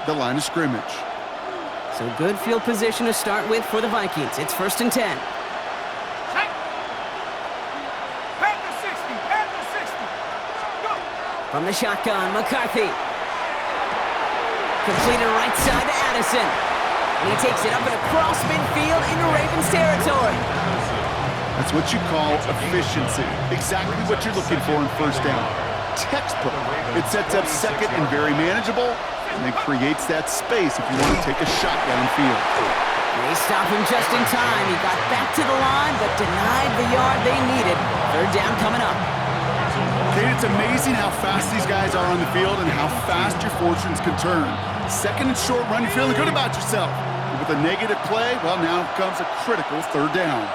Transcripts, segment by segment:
the line of scrimmage. So good field position to start with for the Vikings. It's 1st and 10. From the shotgun, McCarthy. Completed right side to Addison. And he takes it up and across midfield into Ravens territory. That's what you call efficiency. Exactly what you're looking for in first down. Textbook. It sets up second and very manageable, and then creates that space if you want to take a shot downfield. They stop him just in time. He got back to the line, but denied the yard they needed. 3rd down coming up. Kate, it's amazing how fast these guys are on the field and how fast your fortunes can turn. Second and short run, you're feeling good about yourself. But with a negative play, well, now comes a critical 3rd down.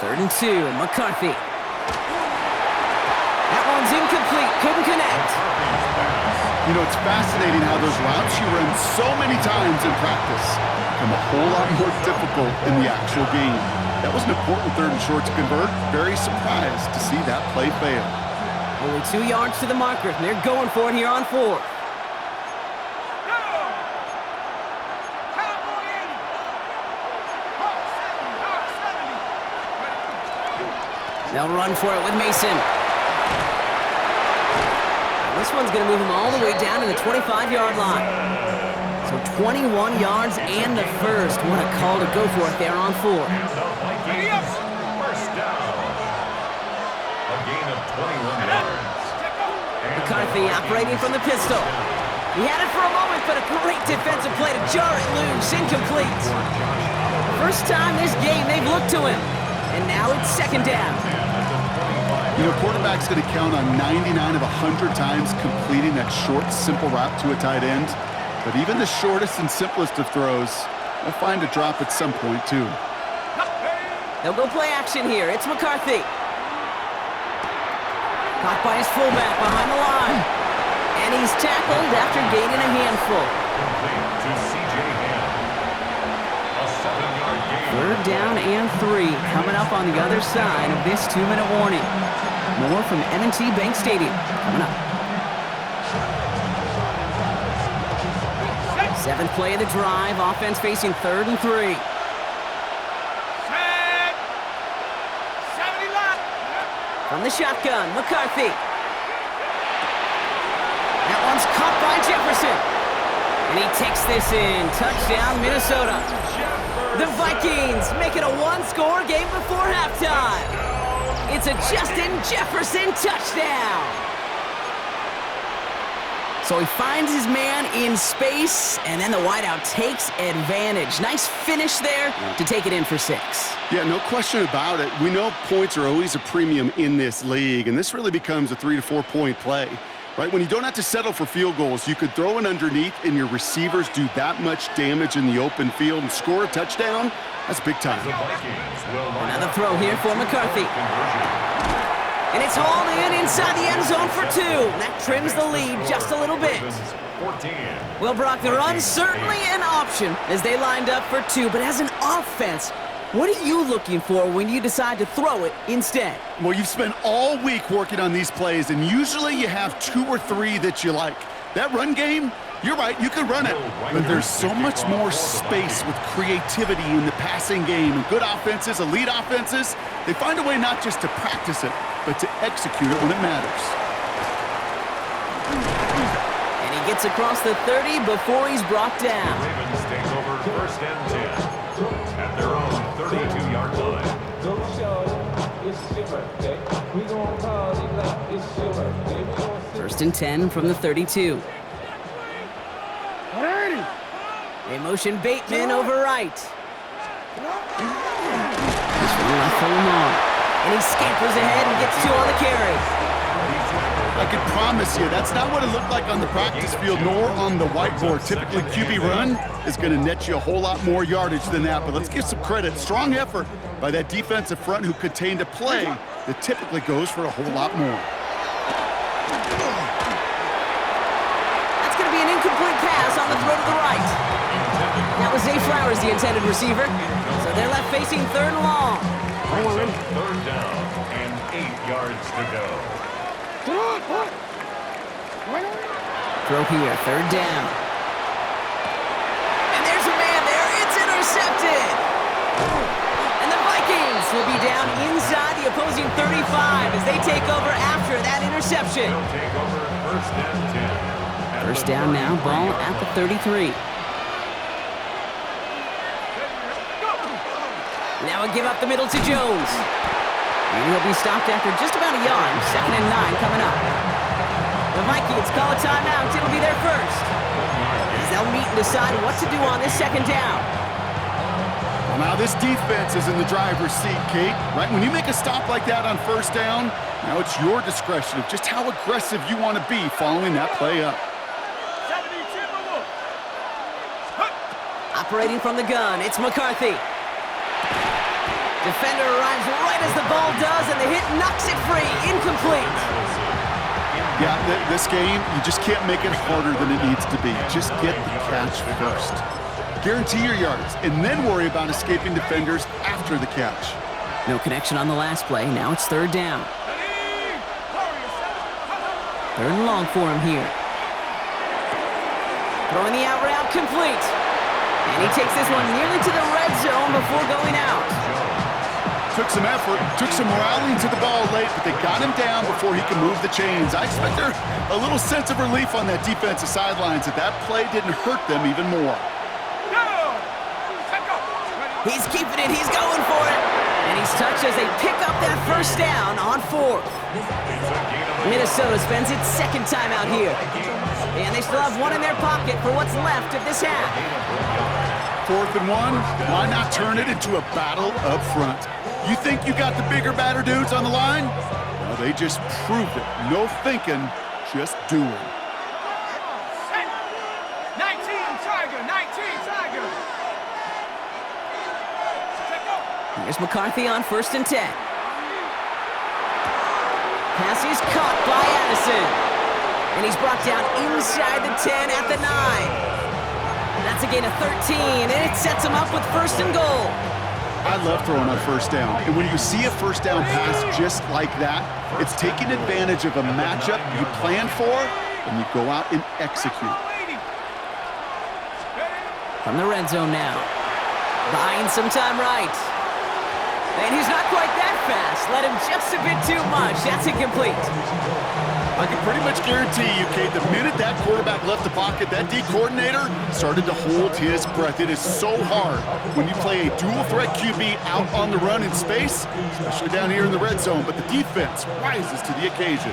3rd and 2, McCarthy. That one's incomplete, couldn't connect. You know, it's fascinating how those routes you run so many times in practice become a whole lot more difficult in the actual game. That was an important 3rd and short to convert. Very surprised to see that play fail. Only 2 yards to the marker, and they're going for it here on 4th. They'll run for it with Mason. This one's going to move him all the way down to the 25-yard line. So 21 yards and the first. What a call to go for it there on 4. First down. A gain of 21 yards. McCarthy operating from the pistol. He had it for a moment, but a great defensive play to jar it loose. Incomplete. First time this game they've looked to him. And now it's 2nd down. You know, quarterback's going to count on 99 of 100 times completing that short, simple route to a tight end. But even the shortest and simplest of throws will find a drop at some point, too. They'll go play action here. It's McCarthy. Caught by his fullback behind the line. And he's tackled after gaining a handful. A 7-yard gain. 3rd down and 3 coming up on the other side of this 2-minute warning. More from M&T Bank Stadium coming up. 7th play of the drive. Offense facing 3rd and 3. From the shotgun, McCarthy. That one's caught by Jefferson. And he takes this in. Touchdown, Minnesota. The Vikings make it a 1-score game before halftime. It's a Justin Jefferson touchdown. So he finds his man in space, and then the wideout takes advantage. Nice finish there to take it in for 6. Yeah, no question about it. We know points are always a premium in this league, and this really becomes a 3 to 4 point play. Right? When you don't have to settle for field goals, you could throw it underneath and your receivers do that much damage in the open field and score a touchdown. That's big time. Another throw here for McCarthy. And it's hauled in inside the end zone for 2. That trims the lead just a little bit. Well, Brock, the run's certainly an option as they lined up for 2, but as an offense, what are you looking for when you decide to throw it instead? Well, you've spent all week working on these plays, and usually you have 2 or 3 that you like. That run game, you're right, you can run it, but there's so much more space with creativity in the passing game. And good offenses, elite offenses, they find a way not just to practice it, but to execute it when it matters. And he gets across the 30 before he's brought down. Ravens take over 1st and 10 at their own 32-yard line. First and 10 from the 32. They motion Bateman over right. This one left for Lamar. And he scampers ahead and gets 2 on the carry. I can promise you, that's not what it looked like on the practice field nor on the whiteboard. Typically, QB run is going to net you a whole lot more yardage than that. But let's give some credit. Strong effort by that defensive front who contained a play that typically goes for a whole lot more. That's going to be an incomplete pass on the throw to the right. That was Zay Flowers, the intended receiver. So they're left facing 3rd and long. 3rd down and 8 yards to go. throw here, third down. And there's a man there. It's intercepted. And the Vikings will be down inside the opposing 35 as they take over after that interception. They'll take over first and 10. First down now, ball at the 33. Now a give up the middle to Jones. And he'll be stopped after just about a yard. 2nd and 9 coming up. The Vikings call a timeout. It'll be their first. As they'll meet and decide what to do on this 2nd down. Well, now this defense is in the driver's seat, Kate. Right? When you make a stop like that on first down, now it's your discretion of just how aggressive you want to be following that play up. Operating from the gun, it's McCarthy. Defender arrives right as the ball does, and the hit knocks it free. Incomplete. Yeah, this game, you just can't make it harder than it needs to be. Just get the catch first. Guarantee your yards, and then worry about escaping defenders after the catch. No connection on the last play. Now it's 3rd down. 3rd and long for him here. Throwing the out route complete. And he takes this one nearly to the red zone before going out. Took some effort, took some rallying to the ball late, but they got him down before he could move the chains. I expect there a little sense of relief on that defensive sidelines that play didn't hurt them even more. He's keeping it, he's going for it. And he's touched as they pick up that first down on 4th. Minnesota spends its 2nd time out here. And they still have one in their pocket for what's left of this half. 4th and 1, why not turn it into a battle up front? You think you got the bigger, badder dudes on the line? Well, they just proved it. No thinking, just doing. 19 Tiger, 19 Tiger. Here's McCarthy on 1st and 10. Pass is caught by Addison. And he's brought down inside the 10 at the 9. That's a gain of 13, and it sets him up with 1st and goal. I love throwing on first down. And when you see a first down pass just like that, it's taking advantage of a matchup you plan for, and you go out and execute. From the red zone now. Buying some time right. And he's not quite that fast. Let him just a bit too much. That's incomplete. I can pretty much guarantee you, Kate, the minute that quarterback left the pocket, that D coordinator started to hold his breath. It is so hard when you play a dual-threat QB out on the run in space, especially down here in the red zone, but the defense rises to the occasion.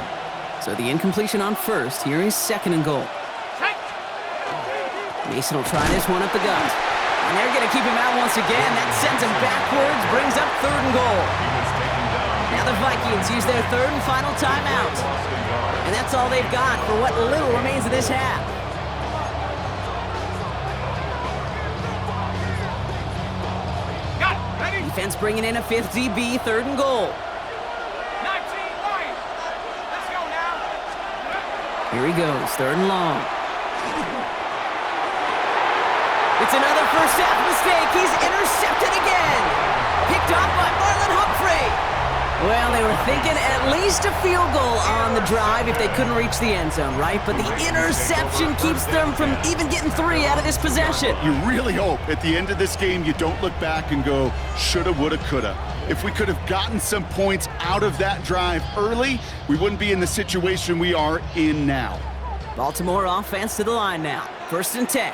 So the incompletion on 1st. Here is 2nd and goal. Mason will try this one up the gut. And they're going to keep him out once again. That sends him backwards, brings up 3rd and goal. Now the Vikings use their 3rd and final timeout. And that's all they've got for what little remains of this half. Defense bringing in a 5th DB, 3rd and goal. 19 line. Let's go now. Here he goes, 3rd and long. It's another first half mistake. He's intercepted again. Picked off by Marlon Humphrey. Well, they were thinking at least a field goal on the drive if they couldn't reach the end zone, right? But the interception keeps them from even getting 3 out of this possession. You really hope at the end of this game you don't look back and go, shoulda, woulda, coulda. If we could have gotten some points out of that drive early, we wouldn't be in the situation we are in now. Baltimore offense to the line now. 1st and 10.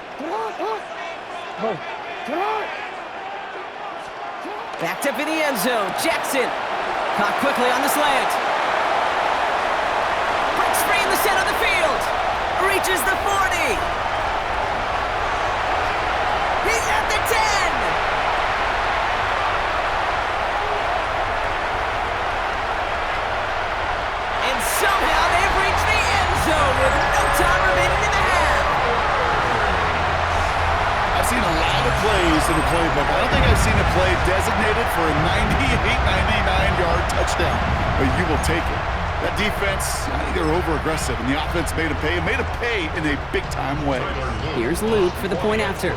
Backed up in the end zone. Jackson caught quickly on the slant. Breaks free in the center of the field. Reaches the 40. He's at the 10. And somehow they've reached the end zone with no time remaining in the half. I've seen a lot of plays in the playbook. I don't think I've seen a play designated for a 99-yard touchdown, but you will take it. That defense, I think they're over-aggressive, and the offense made a pay, and made a pay in a big-time way. Here's Luke for the point after. And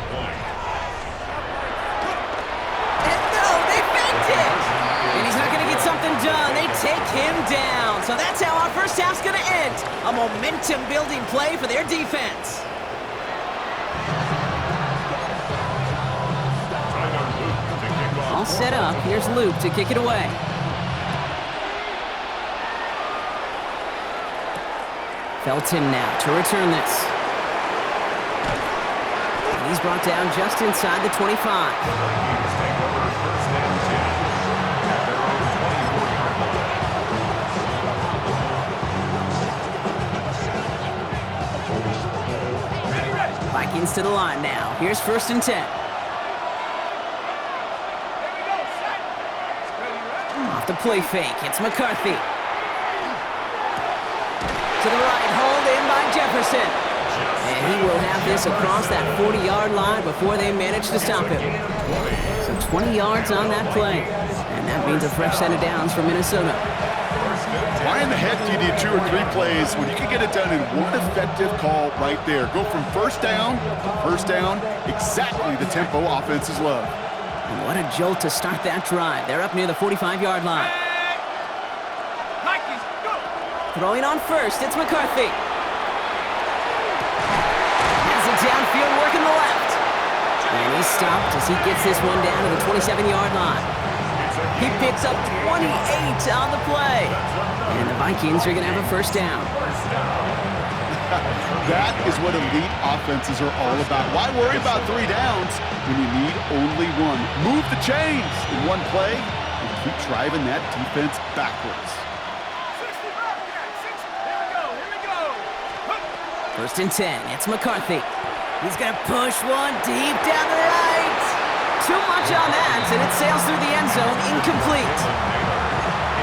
no, they faked it! And he's not going to get something done. They take him down. So that's how our first half's going to end. A momentum-building play for their defense. All set up. Here's Luke to kick it away. Felton now to return this. And he's brought down just inside the 25. Vikings to the line now. Here's 1st and 10. Off the play fake. It's McCarthy. To the right, hauled in by Jefferson. And he will have this across that 40-yard line before they manage to stop him. So 20 yards on that play. And that means a fresh set of downs for Minnesota. Why in the heck do you need 2 or 3 plays when you can get it done in one effective call right there? Go from first down to first down, exactly the tempo offenses love. And what a jolt to start that drive. They're up near the 45-yard line. Vikings, go! Throwing on first, it's McCarthy. Has it downfield, working the left. And he's stopped as he gets this one down to the 27-yard line. He picks up 28 on the play. And the Vikings are going to have a first down. That is what elite offenses are all about. Why worry about 3 downs when you need only 1? Move the chains in one play and keep driving that defense backwards. 60 Bobcats, 60. Here we go. Huh. 1st and 10. It's McCarthy. He's going to push one deep down the right. Too much on that, and it sails through the end zone, incomplete.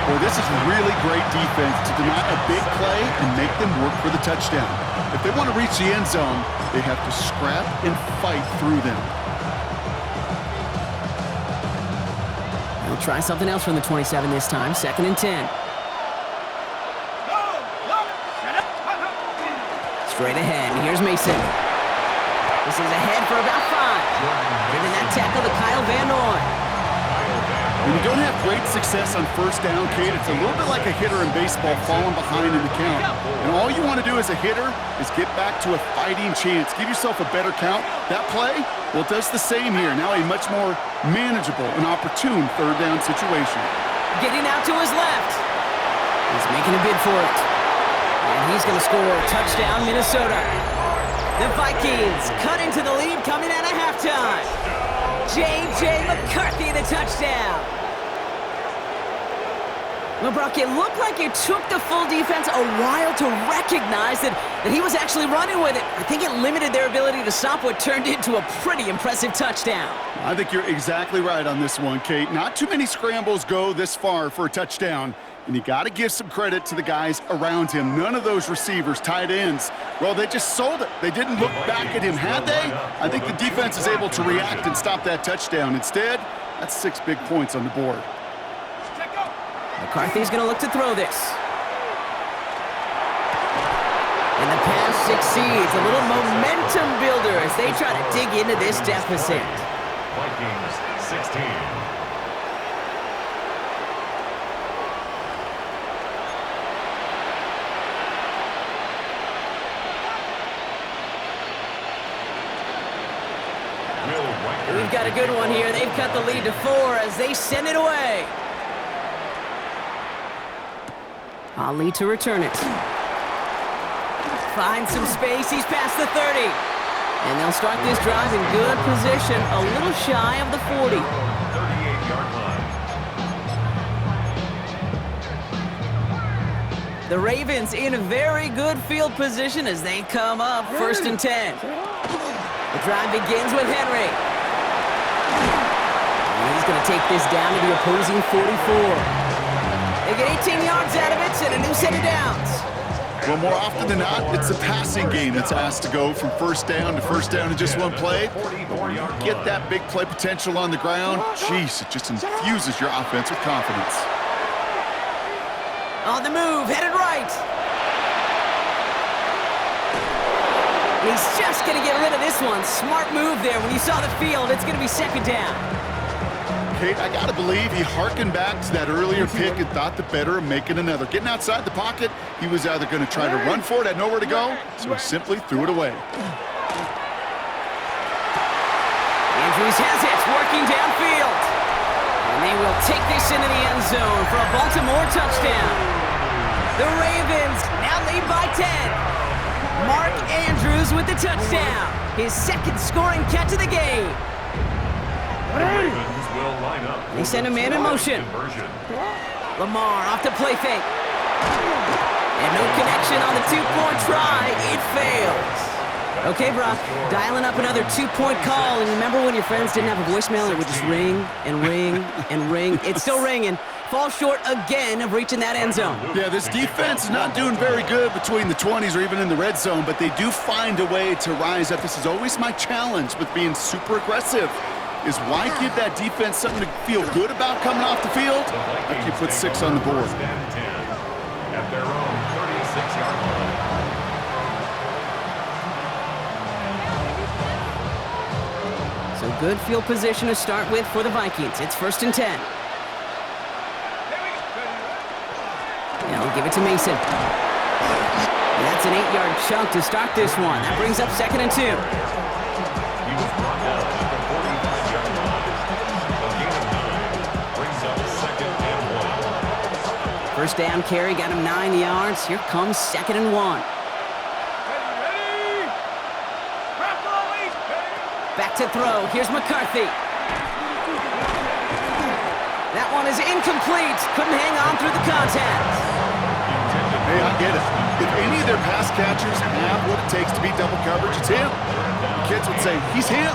Well, this is really great defense to deny a big play and make them work for the touchdown. If they want to reach the end zone, they have to scrap and fight through them. They'll try something else from the 27 this time. 2nd and 10. Straight ahead. Here's Mason. This is ahead for about 5. Giving that tackle to Kyle Van Noy. When you don't have great success on first down, Kate, it's a little bit like a hitter in baseball falling behind in the count. And all you want to do as a hitter is get back to a fighting chance. Give yourself a better count. That play, well, it does the same here. Now a much more manageable and opportune 3rd down situation. Getting out to his left. He's making a bid for it. And he's going to score a touchdown, Minnesota. The Vikings cut into the lead coming out of halftime. J.J. McCarthy, the touchdown. Well, Brock, it looked like it took the full defense a while to recognize that he was actually running with it. I think it limited their ability to stop what turned into a pretty impressive touchdown. I think you're exactly right on this one, Kate. Not too many scrambles go this far for a touchdown. And you got to give some credit to the guys around him. None of those receivers, tight ends, well, they just sold it. They didn't look back at him. Had they? I think the defense is able to react and stop that touchdown. Instead, that's 6 big points on the board. McCarthy's going to look to throw this. And the pass succeeds. A little momentum builder as they try to dig into this deficit. Vikings 16. We've got a good one here. They've cut the lead to 4 as they send it away. Ali to return it. Finds some space. He's past the 30. And they'll start this drive in good position, a little shy of the 40. 38-yard line. The Ravens in a very good field position as they come up 1st and 10. The drive begins with Henry. And he's going to take this down to the opposing 44. They get 18 yards out of it and a new set of downs. Well, more often than not, it's a passing game that's asked to go from first down in just one play. Get that big play potential on the ground. Jeez, it just infuses your offense with confidence. On the move, headed right. He's just going to get rid of this one. Smart move there. When you saw the field, it's going to be 2nd down. Kate, I got to believe he hearkened back to that earlier pick and thought the better of making another. Getting outside the pocket, he was either going to try to run for it, had nowhere to go, so he simply threw it away. Andrews has it, working downfield. And they will take this into the end zone for a Baltimore touchdown. The Ravens now lead by 10. Mark Andrews with the touchdown. His second scoring catch of the game. Ravens will line up. They send a man in motion. Lamar off the play fake. And no connection on the two-point try. It fails. Okay, Brock, dialing up another two-point call. And remember when your friends didn't have a voicemail and it would just ring and ring and ring? It's still ringing. Fall short again of reaching that end zone. Yeah, this defense is not doing very good between the 20s or even in the red zone, but they do find a way to rise up. This is always my challenge with being super aggressive, is why give that defense something to feel good about coming off the field after you put 6 on the board. At their own 36-yard line. So good field position to start with for the Vikings. It's 1st and 10. Now we'll give it to Mason. That's an 8-yard chunk to start this one. That brings up 2nd and 2. He was brought down at the 45-yard line. A gain of 9 brings up 2nd and 1. First down carry got him 9 yards. Here comes 2nd and 1. Ready? Crap goalie! Back to throw. Here's McCarthy. That one is incomplete. Couldn't hang on through the contact. Hey, I get it. If any of their pass catchers have what it takes to beat double coverage, it's him. The kids would say, he's him.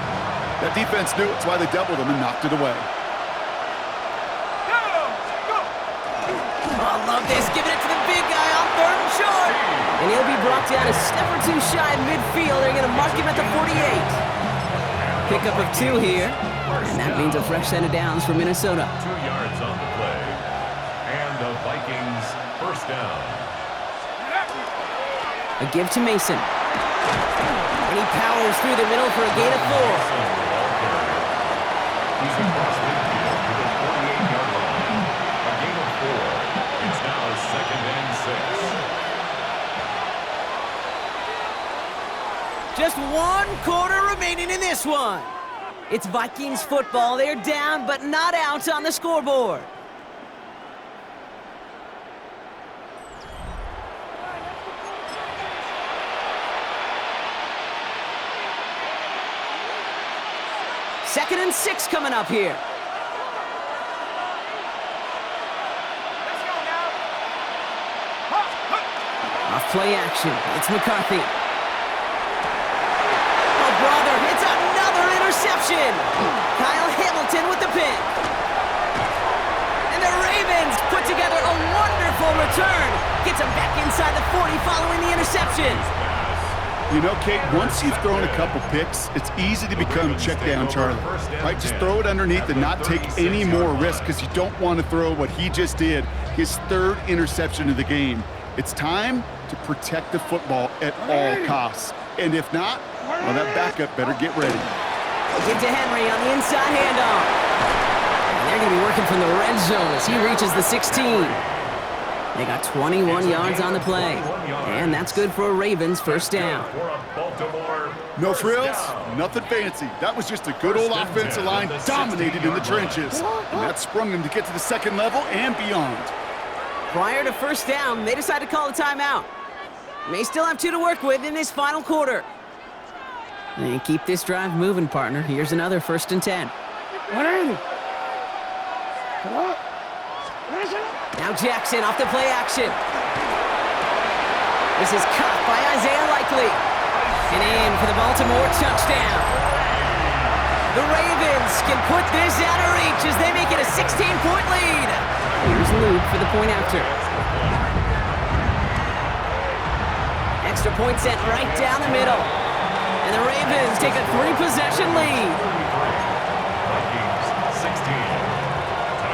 That defense knew it. That's why they doubled him and knocked it away. Oh, I love this. Giving it to the big guy on 3rd and short. And he'll be brought down a step or two shy of midfield. They're going to mark him at the 48. Pickup of 2 here. And that means a fresh set of downs for Minnesota. 2 yards on the play. And the Vikings first down. A give to Mason. And he powers through the middle for a gain of 4. He's across midfield to the 48-yard line. A gain of 4. It's now 2nd and 6. Just 1 quarter remaining in this one. It's Vikings football. They're down, but not out on the scoreboard. Second and 6 coming up here. Let's go now. Off play action. It's McCarthy. Oh, brother, it's another interception. Kyle Hamilton with the pick. And the Ravens put together a wonderful return. Gets him back inside the 40 following the interception. You know, Kate, once you've thrown a couple picks, it's easy to become check down Charlie, right? Just throw it underneath and not take any more risk because you don't want to throw what he just did, his 3rd interception of the game. It's time to protect the football at all costs. And if not, well, that backup better get ready. Give to Henry on the inside handoff. And they're going to be working from the red zone as he reaches the 16. They got 21 yards on the play. And that's good for a Ravens first down. No frills, nothing fancy. That was just a good old offensive line dominated in the trenches. And that sprung them to get to the 2nd level and beyond. Prior to first down, they decided to call a timeout. May still have 2 to work with in this final quarter. And keep this drive moving, partner. Here's another 1st and 10. Now Jackson off the play action. This is caught by Isaiah Likely. And in for the Baltimore touchdown. The Ravens can put this out of reach as they make it a 16-point lead. Here's Luke for the point after. Extra point sent right down the middle. And the Ravens take a 3-possession lead. Vikings 16.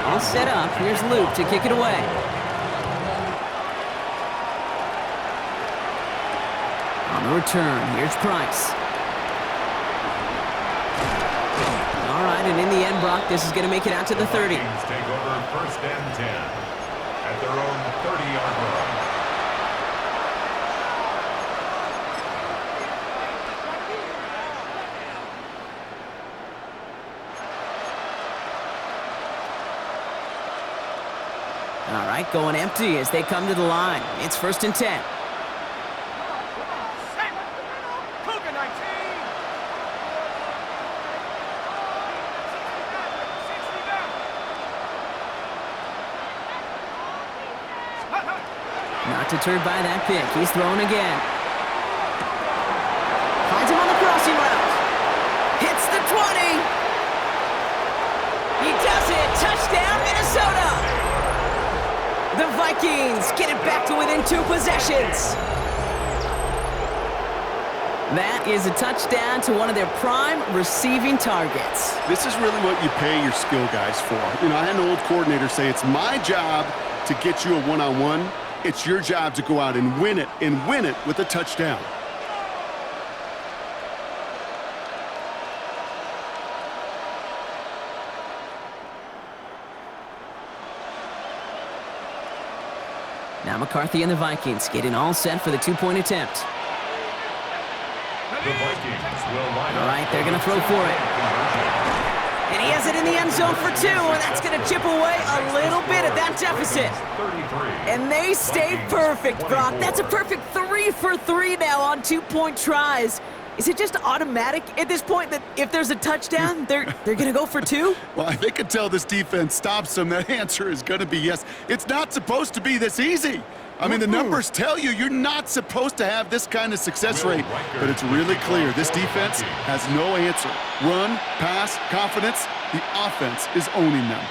All set up. Here's Luke to kick it away. On the return, here's Price. All right, and in the end, Brock, this is going to make it out to the 30. Vikings take over first and 10 at their own 30-yard line. All right, going empty as they come to the line. It's first and 10. Cougar 19. 60 Not deterred by that pick. He's throwing again. Finds him on the crossing route. Hits the 20. He does it. Touchdown, Minnesota. The Vikings get it back to within 2 possessions. That is a touchdown to one of their prime receiving targets. This is really what you pay your skill guys for. You know, I had an old coordinator say it's my job to get you a one-on-one. It's your job to go out and win it with a touchdown. Now McCarthy and the Vikings getting all set for the 2-point attempt. The Vikings will line up. All right, they're going to throw for it. And he has it in the end zone for 2, and that's going to chip away a little bit at that deficit. 33. And they stay perfect, Brock. That's a perfect 3 for 3 now on 2-point tries. Is it just automatic at this point that if there's a touchdown, they're going to go for 2? Well, I think until this defense stops them, that answer is going to be yes. It's not supposed to be this easy. I mean, the numbers tell you you're not supposed to have this kind of success rate, but it's really clear this defense has no answer. Run, pass, confidence, the offense is owning them.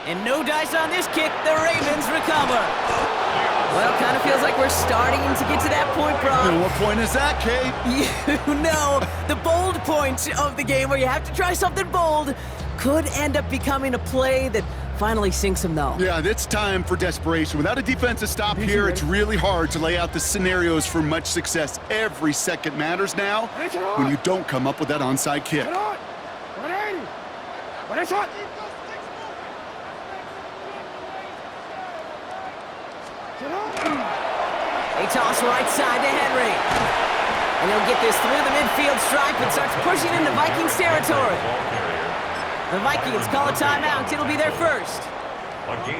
And no dice on this kick. The Ravens recover. Well, kind of feels like we're starting to get to that point, Brock. And what point is that, Kate? You know, the bold point of the game where you have to try something bold could end up becoming a play that finally sinks him, though. Yeah, it's time for desperation. Without a defensive stop here, it's really hard to lay out the scenarios for much success. Every second matters now when you don't come up with that onside kick. They toss right side to Henry. And he'll get this through the midfield stripe and starts pushing into Vikings territory. The Vikings call a timeout. It'll be their first.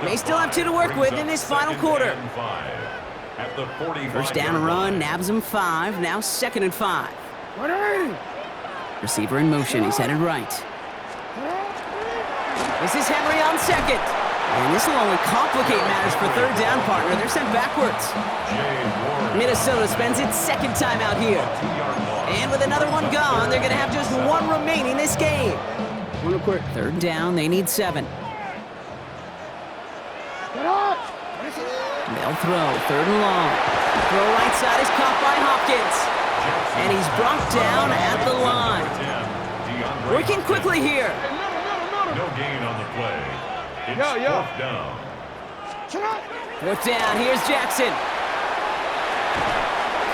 They still have 2 to work with in this final quarter. First down and run, nabs him 5. Now 2nd and 5. Receiver in motion. He's headed right. This is Henry on 2nd. And this will only complicate matters for 3rd down, partner. They're sent backwards. Minnesota spends its 2nd time out here. And with another one gone, they're going to have just 1 remaining this game. 3rd down, they need 7. They'll throw, 3rd and long. Throw right side is caught by Hopkins. And he's brought down at the line. Working quickly here. No gain on the play. It's 4th down. 4th down, here's Jackson.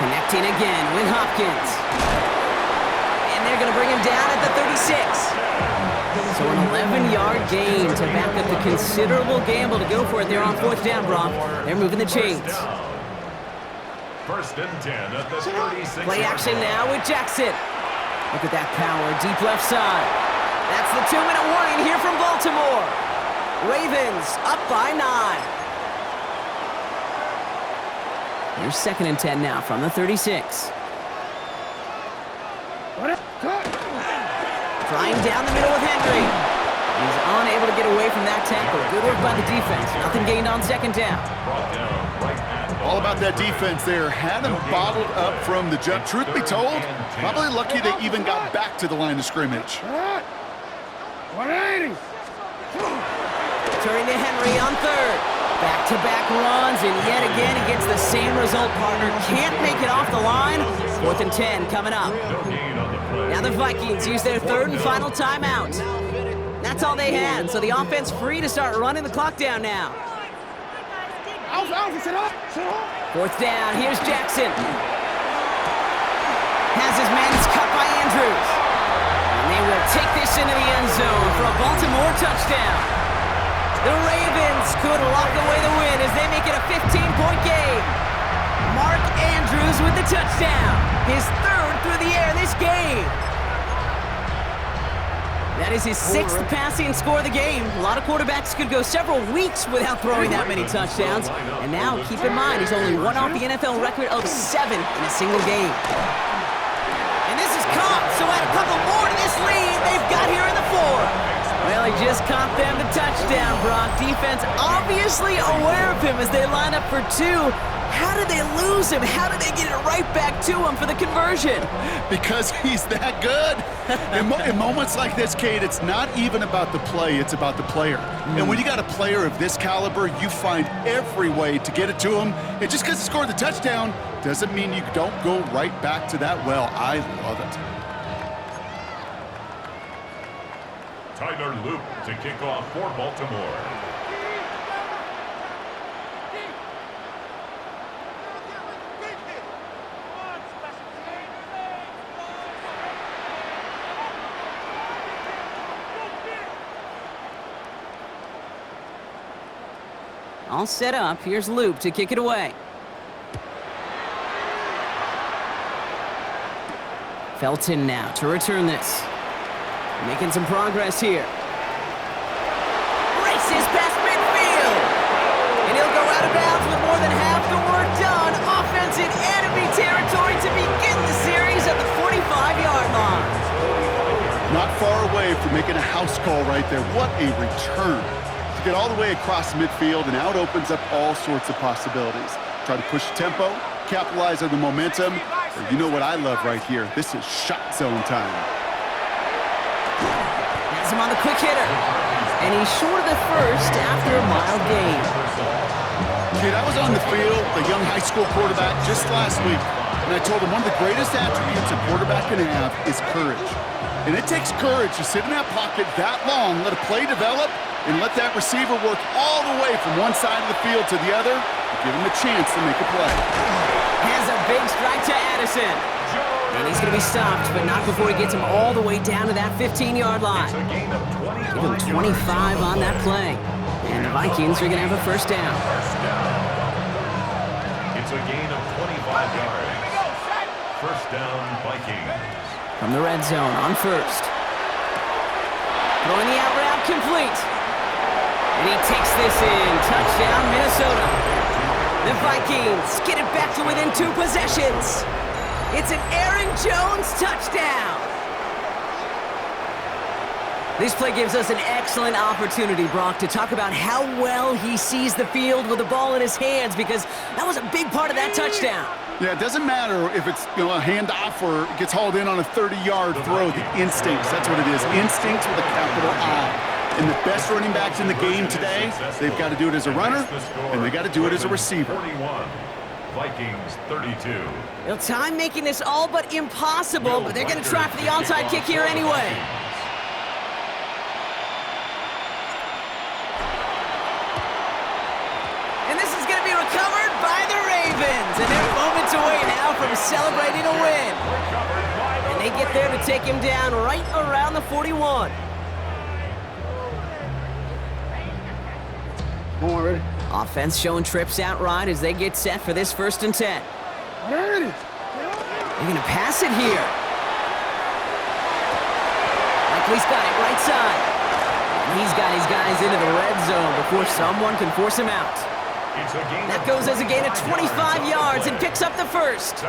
Connecting again with Hopkins. And they're going to bring him down at the 36. So an 11-yard gain to back up the considerable gamble to go for it there on 4th down, Brock. They're moving the chains. First and 10 at the 36. Play action now with Jackson. Look at that power, deep left side. That's the 2-minute warning here from Baltimore. Ravens up by 9. Here's 2nd and 10 now from the 36. Flying down the middle with Henry. He's unable to get away from that tackle. Good work by the defense. Nothing gained on 2nd down. All about that defense there. Had them bottled up from the jump. Truth be told, probably lucky they even got back to the line of scrimmage. 180. Turning to Henry on 3rd. Back-to-back runs, and yet again he gets the same result, partner. Can't make it off the line. 4th and 10 coming up. Now the Vikings use their 3rd and final timeout. That's all they had, so the offense free to start running the clock down now. 4th down, here's Jackson. Has his man, it's cut by Andrews. And they will take this into the end zone for a Baltimore touchdown. The Ravens could lock away the win as they make it a 15-point game. Mark Andrews with the touchdown. His third through the air this game. That is his sixth passing score of the game. A lot of quarterbacks could go several weeks without throwing that many touchdowns. And now, keep in mind, he's only one off the NFL record of 7 in a single game. And this is caught, so add a couple more to this lead they've got here in the fourth. Well, he just caught them the touchdown, Brock. Defense obviously aware of him as they line up for 2. How did they lose him? How did they get it right back to him for the conversion? Because he's that good. In moments like this, Kate, it's not even about the play, it's about the player. And when you got a player of this caliber, you find every way to get it to him. And just because he scored the touchdown doesn't mean you don't go right back to that well. I love it. Tyler Loop to kick off for Baltimore. All set up. Here's Loop to kick it away. Felton now to return this. Making some progress here. Races past midfield. And he'll go out of bounds with more than half the work done. Offense in enemy territory to begin the series at the 45-yard line. Not far away from making a house call right there. What a return. To get all the way across midfield, and now it opens up all sorts of possibilities. Try to push tempo, capitalize on the momentum. Or you know what I love right here? This is shot zone time. Has him on the quick hitter. And he's short of the first after a mild gain. Kid, I was on the field, the young high school quarterback, just last week. And I told him one of the greatest attributes a quarterback can have is courage. And it takes courage to sit in that pocket that long, let a play develop, and let that receiver work all the way from one side of the field to the other, and give him a chance to make a play. Has a big strike to Addison. And he's going to be stopped, but not before he gets him all the way down to that 15-yard line. Give him 25 on that play. And the Vikings are going to have a first down. It's a gain of 25 yards. First down, Vikings. From the red zone on first. Throwing the out route complete. And he takes this in. Touchdown, Minnesota. The Vikings get it back to within 2 possessions. It's an Aaron Jones touchdown. This play gives us an excellent opportunity, Brock, to talk about how well he sees the field with the ball in his hands, because that was a big part of that touchdown. Yeah, it doesn't matter if it's a handoff or it gets hauled in on a 30-yard throw. The instincts, that's what it is. Instincts with a capital I. And the best running backs in the game today, they've got to do it as a runner, and they got to do it as a receiver. 41, Vikings 32. Well, time making this all but impossible, but they're going to try for the onside kick here anyway. And this is going to be recovered by the Ravens, and they're moments away now from celebrating a win. And they get there to take him down right around the 41. Ready? Offense showing trips out right as they get set for this 1st and 10. Ready. They're going to pass it here. Likely's got it right side. And he's got his guys into the red zone before someone can force him out. That goes as a gain of 25 yards and picks up the first.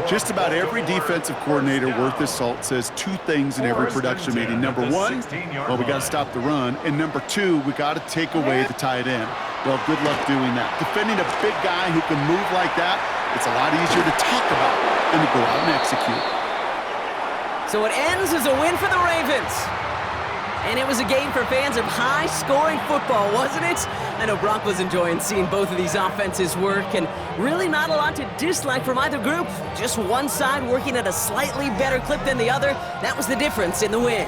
Just about every defensive coordinator worth his salt says 2 things in every production meeting. Number 1, well, we got to stop the run. And number 2, we got to take away the tight end. Well, good luck doing that. Defending a big guy who can move like that, it's a lot easier to talk about than to go out and execute. So it ends as a win for the Ravens. And it was a game for fans of high-scoring football, wasn't it? I know Brock was enjoying seeing both of these offenses work, and really not a lot to dislike from either group. Just one side working at a slightly better clip than the other. That was the difference in the win.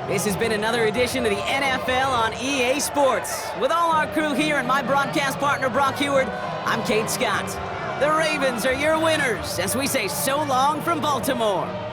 This has been another edition of the NFL on EA Sports. With all our crew here and my broadcast partner, Brock Heward, I'm Kate Scott. The Ravens are your winners as we say so long from Baltimore.